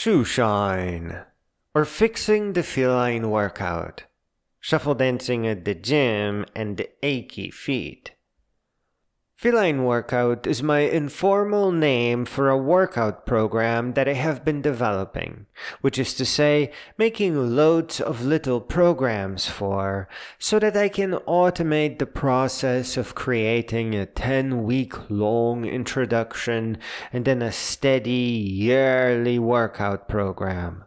shoe shine, or fixing the feline workout, shuffle dancing at the gym, and the achy feet. Feline workout is my informal name for a workout program that I have been developing, which is to say, making loads of little programs for, so that I can automate the process of creating a 10-week-long introduction and then a steady yearly workout program.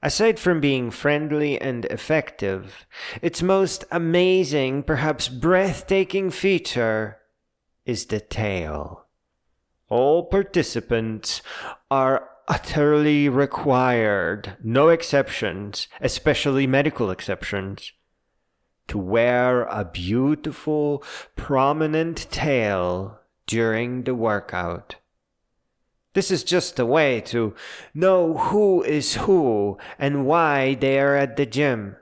Aside from being friendly and effective, its most amazing, perhaps breathtaking feature is the tail. All participants are utterly required, no exceptions, especially medical exceptions, to wear a beautiful, prominent tail during the workout. This is just a way to know who is who and why they are at the gym.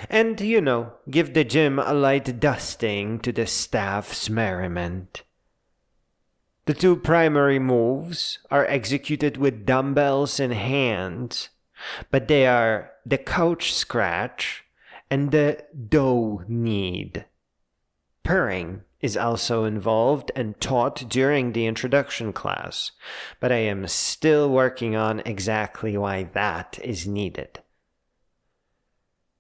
And, give the gym a light dusting to the staff's merriment. The two primary moves are executed with dumbbells in hands, but they are the couch scratch and the dough knead. Purring is also involved and taught during the introduction class, but I am still working on exactly why that is needed.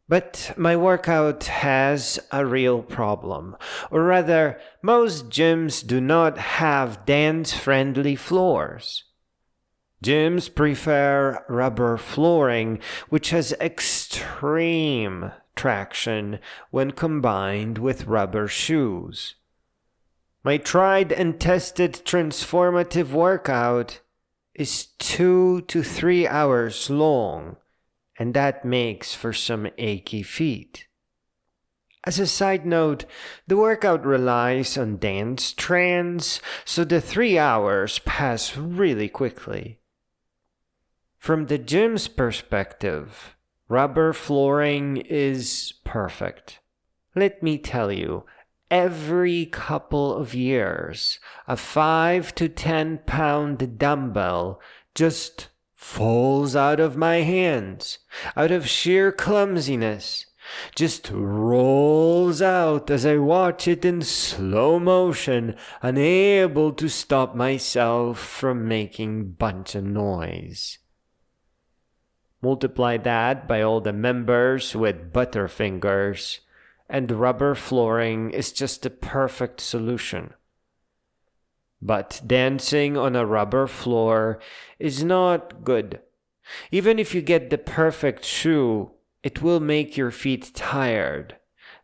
But my workout has a real problem, or rather, most gyms do not have dance-friendly floors. Gyms prefer rubber flooring, which has extreme traction when combined with rubber shoes. My tried and tested transformative workout is 2 to 3 hours long, and that makes for some achy feet. As a side note, the workout relies on dance trends, so the 3 hours pass really quickly. From the gym's perspective, rubber flooring is perfect. Let me tell you, every couple of years, a 5 to 10 pound dumbbell just falls out of my hands, out of sheer clumsiness, just rolls out as I watch it in slow motion, unable to stop myself from making bunch of noise. Multiply that by all the members with butterfingers, and rubber flooring is just the perfect solution. But dancing on a rubber floor is not good. Even if you get the perfect shoe, it will make your feet tired,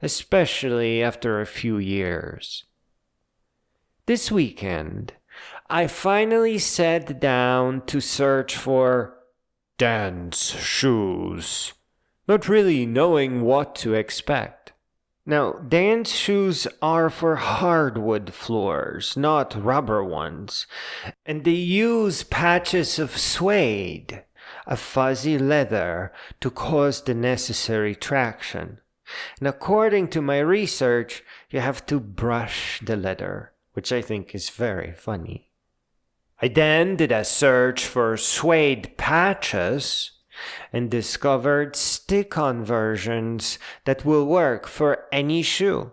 especially after a few years. This weekend, I finally sat down to search for dance shoes, not really knowing what to expect. Now, dance shoes are for hardwood floors, not rubber ones, and they use patches of suede, a fuzzy leather, to cause the necessary traction. And according to my research, you have to brush the leather, which I think is very funny. I then did a search for suede patches and discovered stick-on versions that will work for any shoe,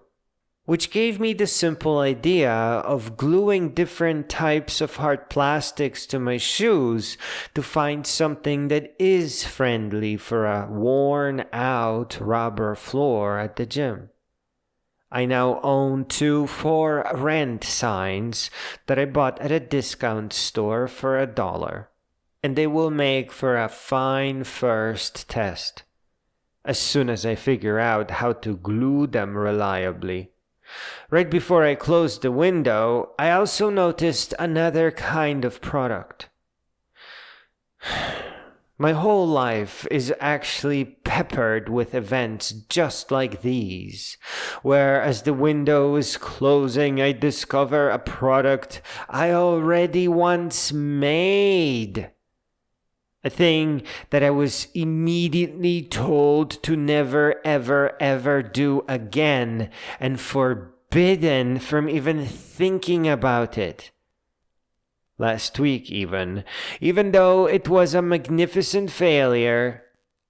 which gave me the simple idea of gluing different types of hard plastics to my shoes to find something that is friendly for a worn-out rubber floor at the gym. I now own 2 for rent signs that I bought at a discount store for $1. And they will make for a fine first test, as soon as I figure out how to glue them reliably. Right before I closed the window, I also noticed another kind of product. My whole life is actually peppered with events just like these, where as the window is closing, I discover a product I already once made. A thing that I was immediately told to never, ever, ever do again, and forbidden from even thinking about it. Last week even though it was a magnificent failure,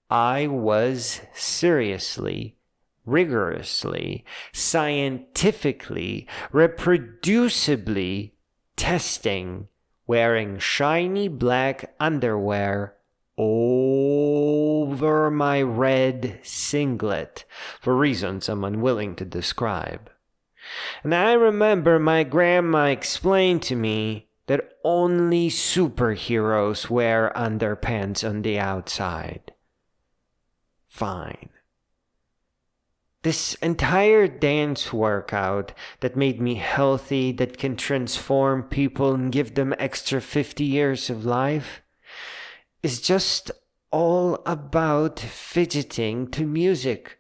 I was seriously, rigorously, scientifically, reproducibly testing wearing shiny black underwear over my red singlet for reasons I'm unwilling to describe. And I remember my grandma explained to me that only superheroes wear underpants on the outside. Fine. This entire dance workout that made me healthy, that can transform people and give them extra 50 years of life, is just all about fidgeting to music.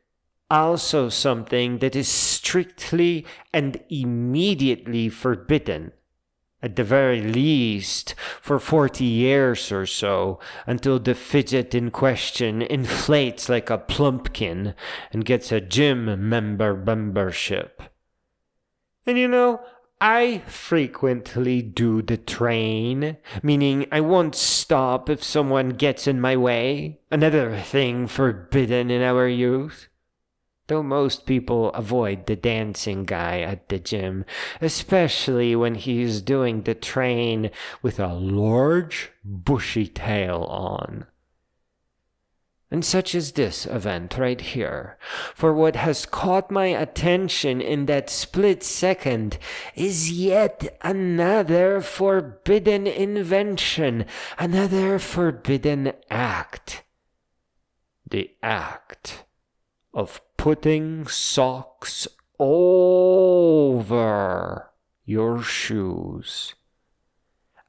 Also something that is strictly and immediately forbidden, at the very least for 40 years or so, until the fidget in question inflates like a plumpkin and gets a gym membership. And I frequently do the train, meaning I won't stop if someone gets in my way, another thing forbidden in our youth. Though most people avoid the dancing guy at the gym, especially when he's doing the train with a large, bushy tail on. And such is this event right here. For what has caught my attention in that split second is yet another forbidden invention, another forbidden act. The act of putting socks over your shoes.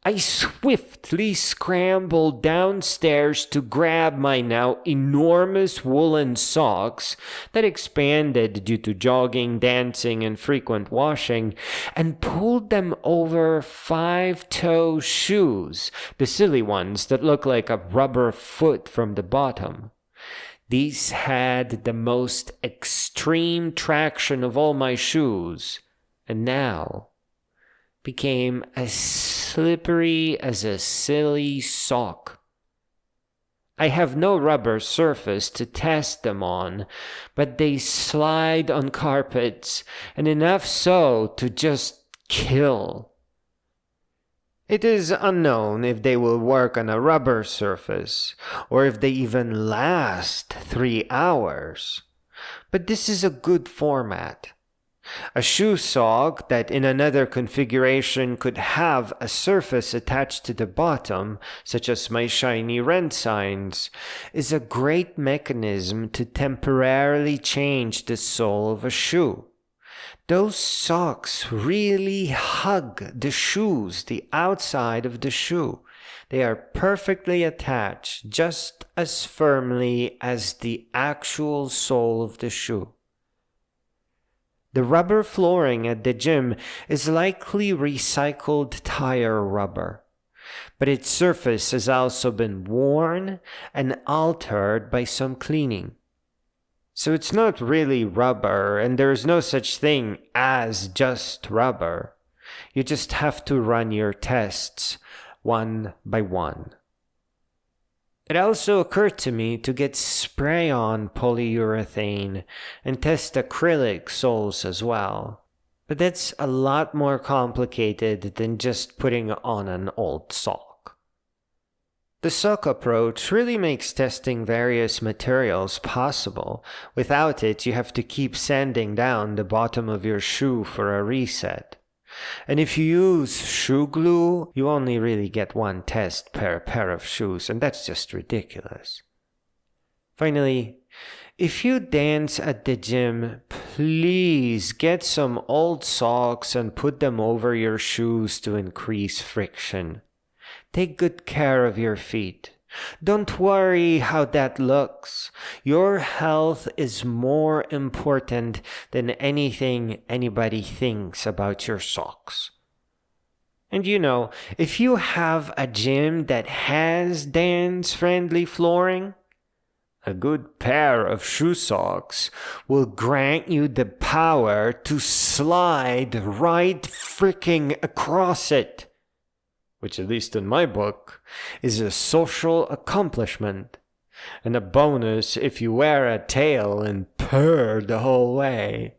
I swiftly scrambled downstairs to grab my now enormous woolen socks that expanded due to jogging, dancing, and frequent washing, and pulled them over 5-toe shoes, the silly ones that look like a rubber foot from the bottom. These had the most extreme traction of all my shoes, and now became as slippery as a silly sock. I have no rubber surface to test them on, but they slide on carpets, and enough so to just kill. It is unknown if they will work on a rubber surface, or if they even last 3 hours. But this is a good format. A shoe sock that in another configuration could have a surface attached to the bottom, such as my shiny rent signs, is a great mechanism to temporarily change the sole of a shoe. Those socks really hug the shoes, the outside of the shoe. They are perfectly attached, just as firmly as the actual sole of the shoe. The rubber flooring at the gym is likely recycled tire rubber, but its surface has also been worn and altered by some cleaning. So it's not really rubber, and there's no such thing as just rubber. You just have to run your tests one by one. It also occurred to me to get spray-on polyurethane and test acrylic soles as well. But that's a lot more complicated than just putting on an old sock. The sock approach really makes testing various materials possible. Without it, you have to keep sanding down the bottom of your shoe for a reset. And if you use shoe glue, you only really get one test per pair of shoes, and that's just ridiculous. Finally, if you dance at the gym, please get some old socks and put them over your shoes to increase friction. Take good care of your feet. Don't worry how that looks. Your health is more important than anything anybody thinks about your socks. And if you have a gym that has dance-friendly flooring, a good pair of shoe socks will grant you the power to slide right freaking across it. which at least in my book, is a social accomplishment, and a bonus if you wear a tail and purr the whole way.